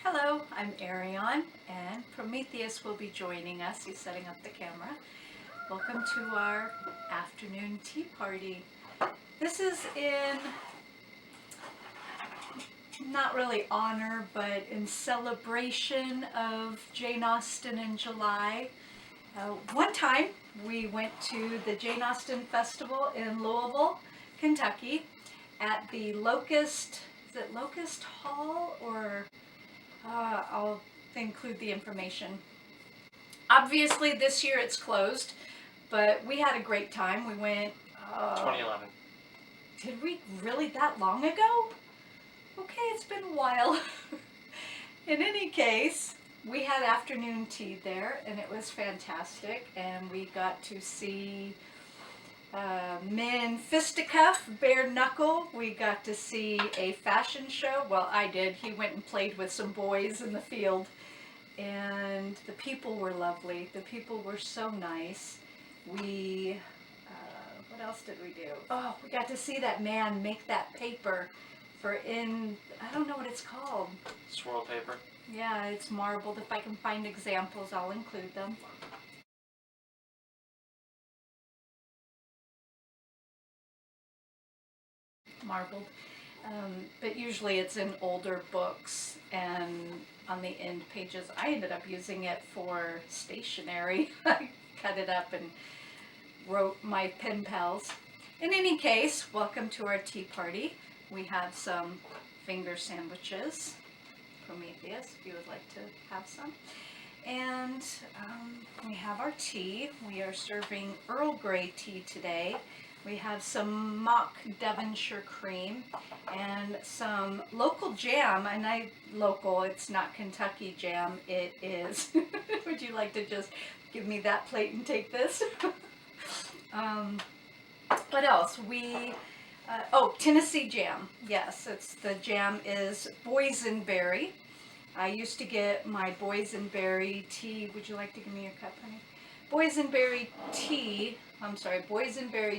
Hello, I'm Arion, and Prometheus will be joining us. He's setting up the camera. Welcome to our afternoon tea party. This is in, not really honor, but in celebration of Jane Austen in July. One time we went to the Jane Austen Festival in Louisville, Kentucky at the Locust, is it Locust Hall or... I'll include the information. Obviously this year it's closed, but we had a great time. We went... 2011. Did we really that long ago? Okay, it's been a while. In any case, we had afternoon tea there and it was fantastic, and we got to see men fisticuff, bare knuckle. We got to see a fashion show. Well, I did. He went and played with some boys in the field, and the people were lovely. The people were so nice. We, what else did we do? Oh, we got to see that man make that paper for I don't know what it's called. Swirl paper. Yeah, it's marbled. If I can find examples, I'll include them. Marbled, but usually it's in older books and on the end pages. I ended up using it for stationery. I cut it up and wrote my pen pals. In any case, welcome to our tea party. We have some finger sandwiches. Prometheus, if you would like to have some. And we have our tea. We are serving Earl Grey tea today. We have some mock Devonshire cream and some local jam, and it's not Kentucky jam, it is. Would you like to just give me that plate and take this? What else? Tennessee jam. Yes, the jam is boysenberry. I used to get my boysenberry tea. Would you like to give me your cup, honey? Boysenberry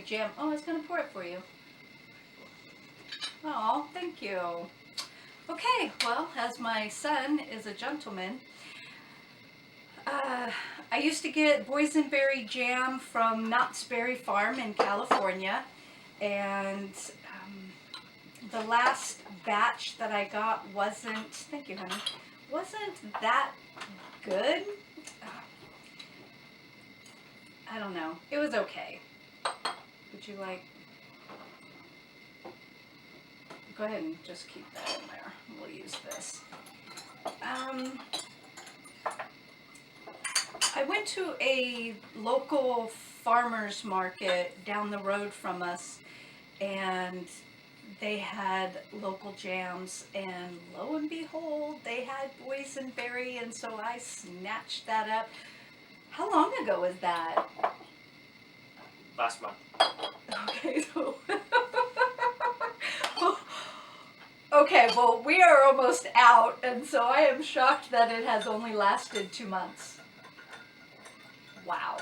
jam. Oh, I was going to pour it for you. Oh, thank you. Okay, well, as my son is a gentleman, I used to get boysenberry jam from Knott's Berry Farm in California, and the last batch that I got wasn't, thank you, honey, wasn't that good. I don't know. It was okay. Would you like... Go ahead and just keep that in there. We'll use this. I went to a local farmer's market down the road from us, and they had local jams, and lo and behold, they had boysenberry, and so I snatched that up. How long ago was that? Last month. Okay, so... Okay, well, we are almost out, and so I am shocked that it has only lasted 2 months. Wow.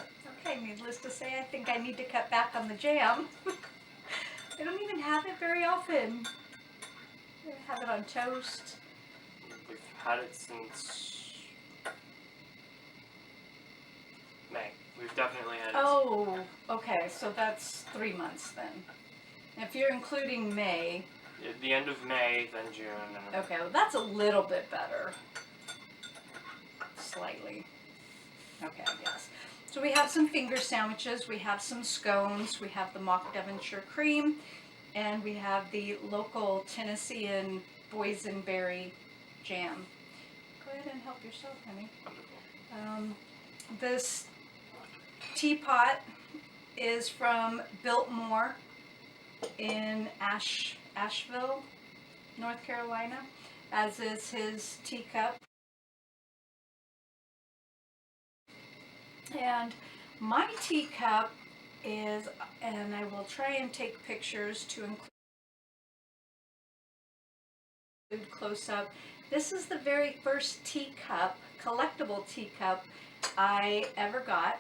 Okay, needless to say, I think I need to cut back on the jam. I don't even have it very often. I have it on toast. We've had it since May. We've definitely had it. Oh, okay, so that's 3 months then. If you're including May... At the end of May, then June. And Okay, well, that's a little bit better. Slightly. Okay, I guess. So we have some finger sandwiches, we have some scones, we have the mock Devonshire cream, and we have the local Tennessean boysenberry jam. Go ahead and help yourself, honey. Wonderful. This teapot is from Biltmore in Asheville, North Carolina, as is his teacup. And my teacup is, and I will try and take pictures to include close up. This is the very first teacup, collectible teacup I ever got.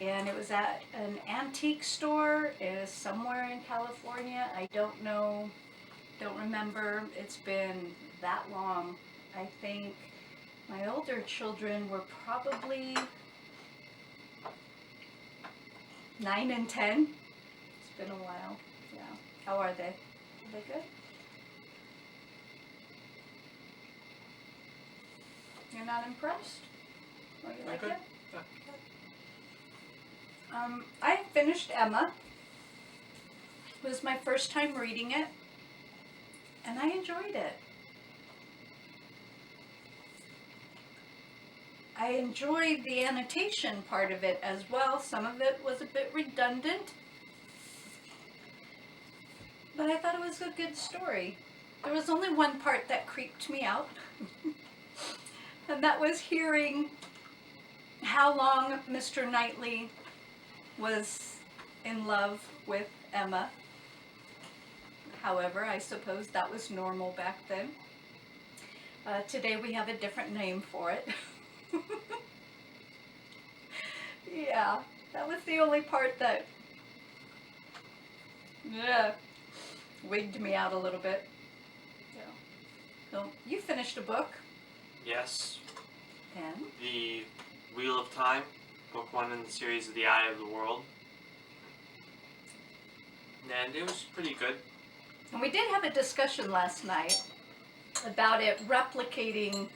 And it was at an antique store. It is somewhere in California. I don't know, don't remember. It's been that long. I think my older children were probably 9 and 10. It's been a while. Yeah. How are they? Are they good? You're not impressed? Or you like good. it? Yeah. I finished Emma. It was my first time reading it, and I enjoyed it. I enjoyed the annotation part of it as well. Some of it was a bit redundant, but I thought it was a good story. There was only one part that creeped me out, and that was hearing how long Mr. Knightley was in love with Emma. However, I suppose that was normal back then. Today we have a different name for it. Yeah, that was the only part that wigged me out a little bit. Yeah. So you finished a book. Yes. And? The Wheel of Time, book 1 in the series of The Eye of the World. And it was pretty good. And we did have a discussion last night about it replicating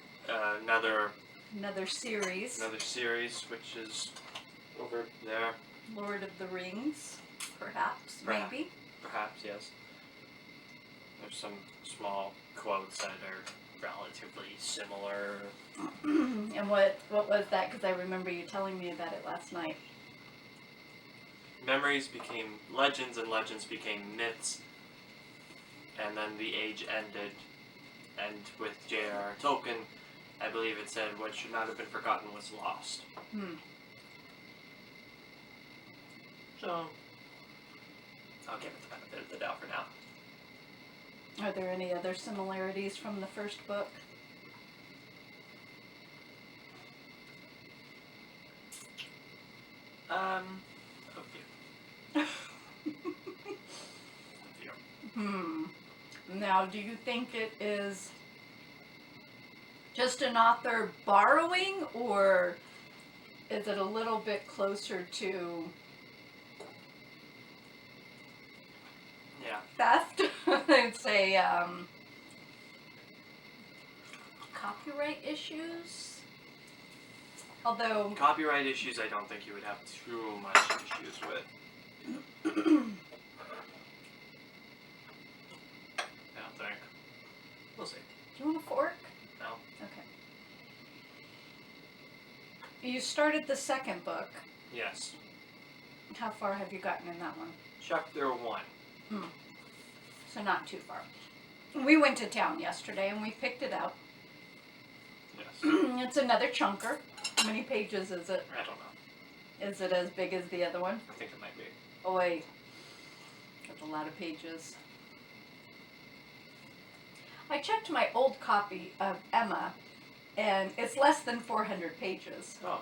Another series, which is over there. Lord of the Rings, perhaps, maybe. Perhaps, yes. There's some small quotes that are relatively similar. And what was that? Because I remember you telling me about it last night. Memories became legends, and legends became myths. And then the age ended, and with J.R.R. Tolkien, I believe it said, what should not have been forgotten was lost. So, I'll give it the benefit of the doubt for now. Are there any other similarities from the first book? A few. Now, do you think it is just an author borrowing, or is it a little bit closer to theft? I'd say copyright issues. Although Copyright issues, I don't think you would have too much issues with. I don't think. We'll see. Do you want a fork? No. Okay. You started the second book. Yes. How far have you gotten in that one? Chapter 1. So not too far. We went to town yesterday and we picked it up. Yes. It's another chunker. How many pages is it? I don't know. Is it as big as the other one? I think it might be. Oi. That's a lot of pages. I checked my old copy of Emma, and it's less than 400 pages. Oh,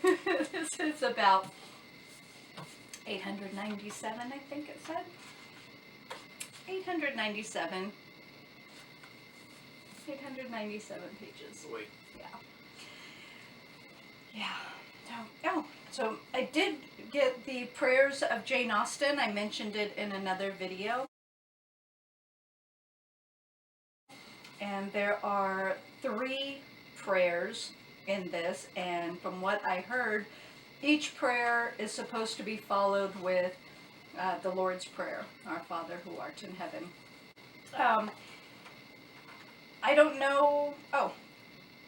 This is about 897, I think it said. 897. 897 pages. wait. Yeah. So I did get the Prayers of Jane Austen. I mentioned it in another video. And there are 3 prayers in this, and from what I heard, each prayer is supposed to be followed with the Lord's Prayer, Our Father who art in heaven. I don't know. Oh,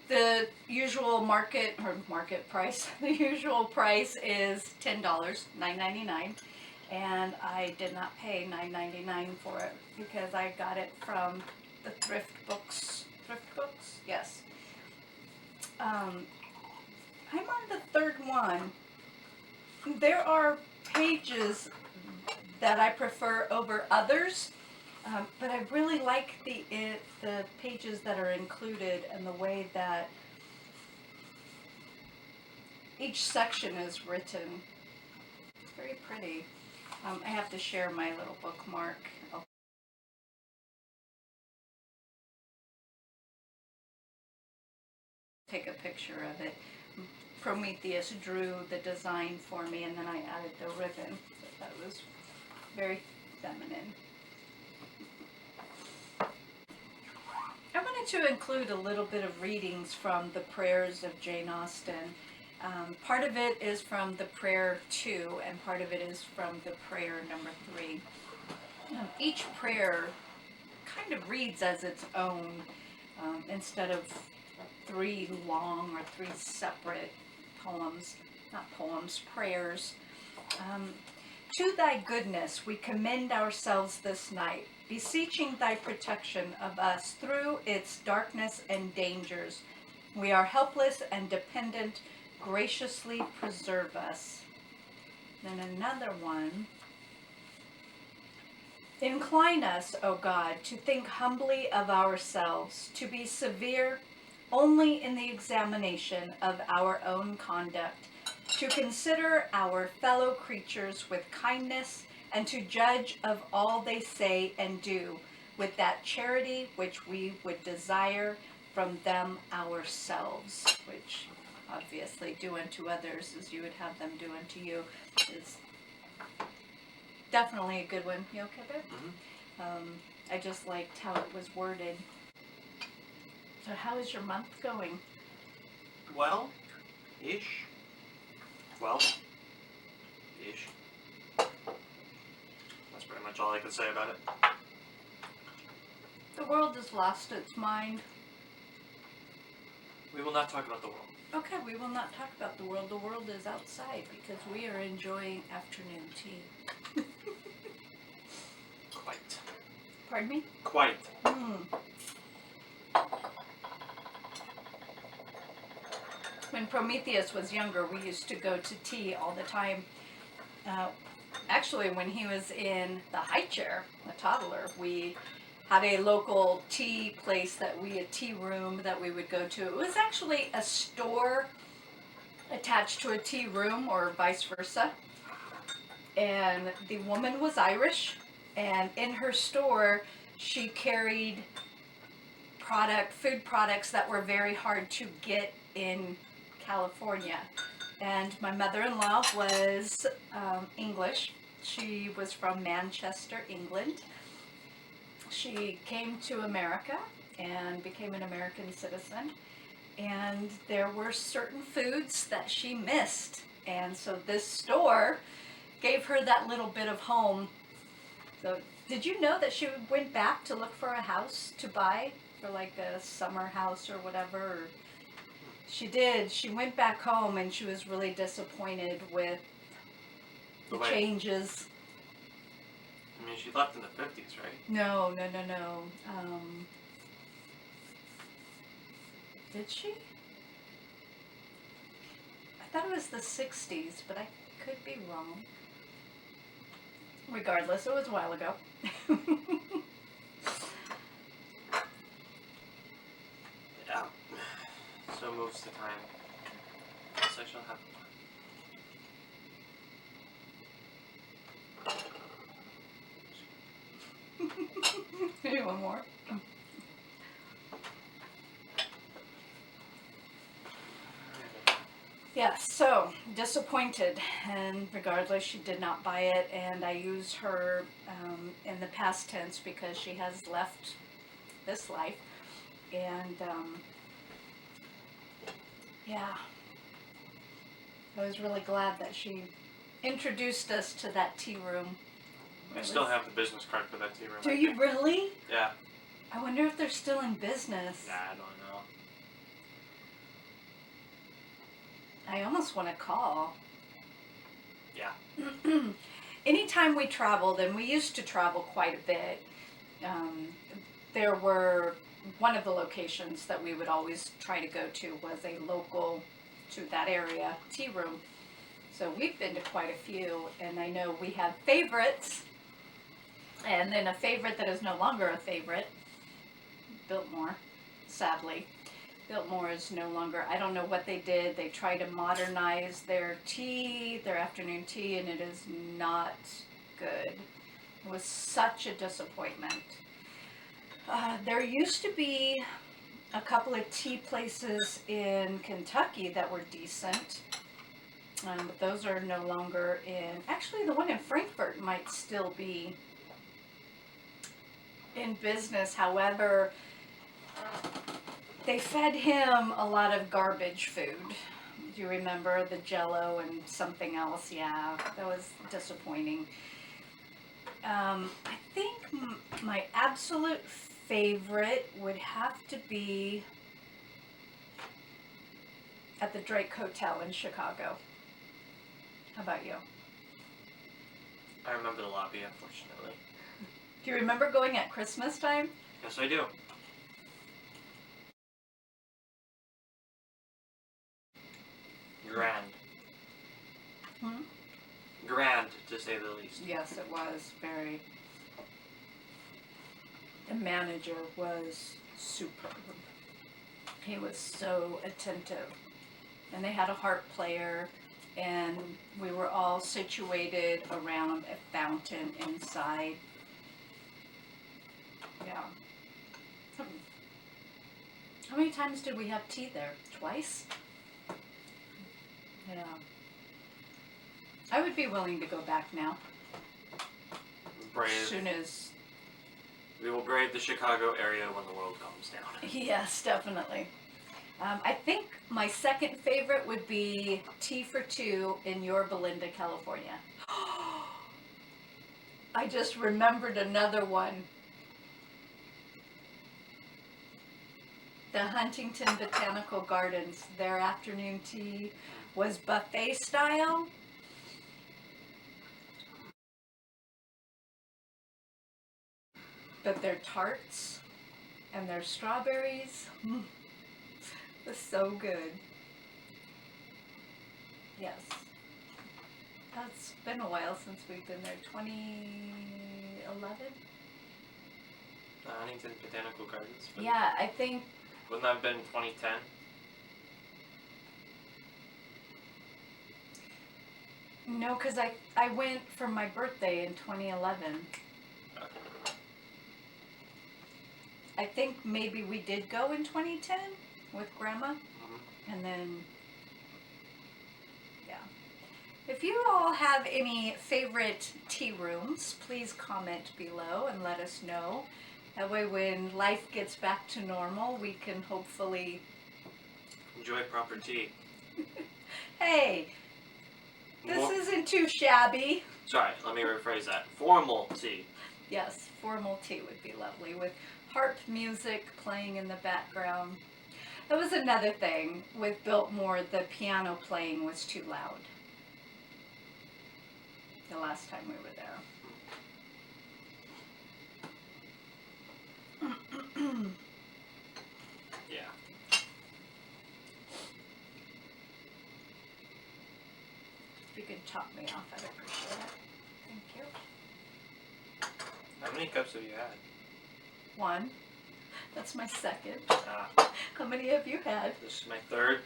the usual market price. The usual price is $10, $9.99, and I did not pay $9.99 for it because I got it from the thrift books. Thrift books? Yes. I'm on the 3rd one. There are pages that I prefer over others, but I really like the pages that are included and the way that each section is written. It's very pretty. I have to share my little bookmark. take a picture of it. Prometheus drew the design for me, and then I added the ribbon. So that was very feminine. I wanted to include a little bit of readings from the prayers of Jane Austen. Part of it is from the prayer 2, and part of it is from the prayer number 3. Each prayer kind of reads as its own, instead of 3 long or 3 separate poems, not poems, prayers. To thy goodness we commend ourselves this night, beseeching thy protection of us through its darkness and dangers. We are helpless and dependent. Graciously preserve us. Then another one. Incline us, O God, to think humbly of ourselves, to be severe only in the examination of our own conduct, to consider our fellow creatures with kindness, and to judge of all they say and do with that charity which we would desire from them ourselves, which obviously do unto others as you would have them do unto you, is definitely a good one. You okay, babe? Mm-hmm. I just liked how it was worded. So how is your month going? Well, ish. Well, ish. That's pretty much all I can say about it. The world has lost its mind. We will not talk about the world. Okay, we will not talk about the world. The world is outside because we are enjoying afternoon tea. Quite. Pardon me? Quite. When Prometheus was younger, we used to go to tea all the time. Actually, when he was in the high chair, a toddler, we had a local tea place a tea room that we would go to. It was actually a store attached to a tea room, or vice versa. And the woman was Irish, and in her store, she carried food products that were very hard to get in California. And my mother-in-law was English. She was from Manchester, England. She came to America and became an American citizen. And there were certain foods that she missed. And so this store gave her that little bit of home. So did you know that she went back to look for a house to buy for like a summer house or whatever? She did. She went back home and she was really disappointed with the changes. I mean, she left in the 50s, right? No. Did she? I thought it was the 60s, but I could be wrong. Regardless, it was a while ago. Yeah. So moves the time. Yes, I shall have Maybe one more. Yeah, so disappointed, and regardless, she did not buy it, and I use her in the past tense because she has left this life, and yeah, I was really glad that she introduced us to that tea room. I still have the business card for that tea room. Do you really? Yeah. I wonder if they're still in business. Nah, I don't know. I almost want to call. Yeah. Anytime we traveled, and we used to travel quite a bit, there were one of the locations that we would always try to go to was a local to that area tea room. So we've been to quite a few, and I know we have favorites, and then a favorite that is no longer a favorite, Biltmore, sadly. Biltmore is no longer, I don't know what they did. They tried to modernize their tea, their afternoon tea, and it is not good. It was such a disappointment. There used to be a couple of tea places in Kentucky that were decent. But those are no longer in. Actually, the one in Frankfurt might still be in business. However, they fed him a lot of garbage food. Do you remember the Jell-O and something else? Yeah, that was disappointing. I think my absolute favorite would have to be at the Drake Hotel in Chicago. How about you? I remember the lobby, unfortunately. Do you remember going at Christmas time? Yes, I do. Grand. Grand, to say the least. Yes, it was very. The manager was superb. He was so attentive. And they had a harp player, and we were all situated around a fountain inside. Yeah. How many times did we have tea there? Twice? Yeah. I would be willing to go back now. Brave. As soon as. We will brave the Chicago area when the world calms down. Yes, definitely. I think my second favorite would be Tea for Two in Yorba Linda, California. I just remembered another one. The Huntington Botanical Gardens, their afternoon tea was buffet style. But their tarts and their strawberries was so good. Yes. It's been a while since we've been there. 2011? Huntington Botanical Gardens. Yeah, I think. Wouldn't that have been 2010? No, because I went for my birthday in 2011. Okay. I think maybe we did go in 2010 with Grandma. Mm-hmm. And then, yeah. If you all have any favorite tea rooms, please comment below and let us know. That way when life gets back to normal, we can hopefully... Enjoy proper tea. Hey, this isn't too shabby. Sorry, let me rephrase that. Formal tea. Yes, formal tea would be lovely with harp music playing in the background. That was another thing with Biltmore, the piano playing was too loud. The last time we were there. Yeah. If you could top me off, I'd appreciate it. Thank you. How many cups have you had? One. That's my second. Ah, How many have you had? this is my third.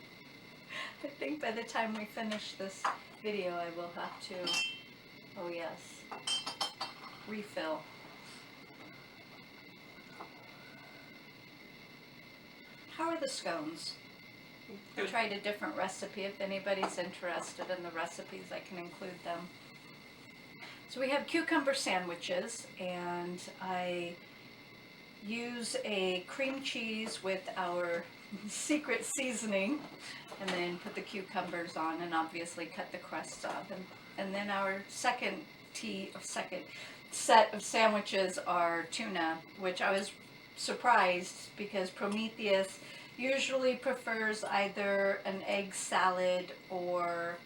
I think by the time we finish this video, I will have to, oh yes, refill. How are the scones? I Good. tried a different recipe. If anybody's interested in the recipes, I can include them. So we have cucumber sandwiches, and I use a cream cheese with our secret seasoning, and then put the cucumbers on, and obviously cut the crusts off. And then our second set of sandwiches are tuna, which I was surprised because Prometheus usually prefers either an egg salad or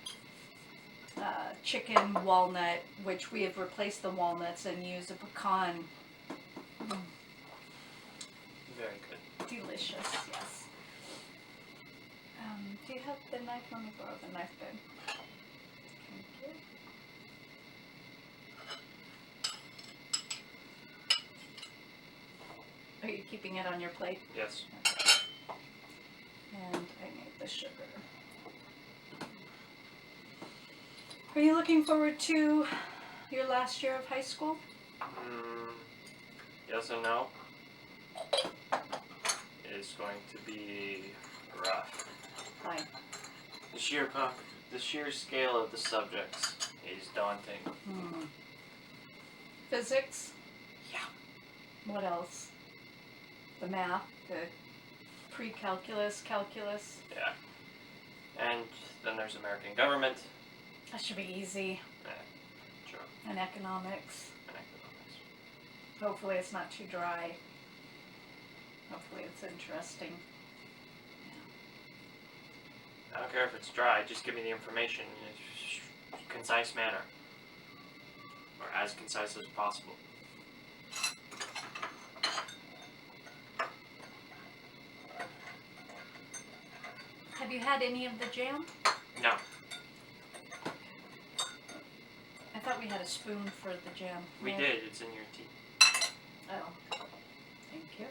chicken walnut, which we have replaced the walnuts and used a pecan. Very good. Delicious, yes. Do you have the knife? Let me borrow the knife then. Thank you. Are you keeping it on your plate? Yes. And I need the sugar. Are you looking forward to your last year of high school? Yes and no. is going to be rough. Fine. The sheer scale of the subjects is daunting. Physics? Yeah. What else? The math, the pre-calculus, calculus. Yeah. And then there's American government. That should be easy. Sure. And economics. And economics. Hopefully it's not too dry. Hopefully it's interesting. I don't care if it's dry, just give me the information in a concise manner. Or as concise as possible. Have you had any of the jam? No. I thought we had a spoon for the jam. We No? did, it's in your tea. Oh. Thank you.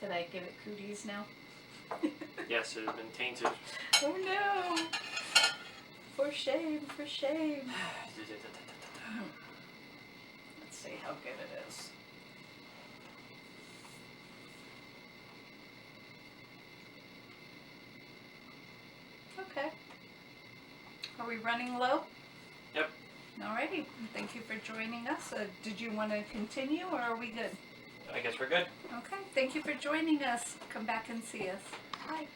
Did I give it cooties now? Yes, it has been tainted. Oh no! For shame, for shame. Let's see how good it is. Okay. Are we running low? Yep. Alrighty. Thank you for joining us. Did you want to continue or are we good? I guess we're good. Okay. Thank you for joining us. Come back and see us. Bye.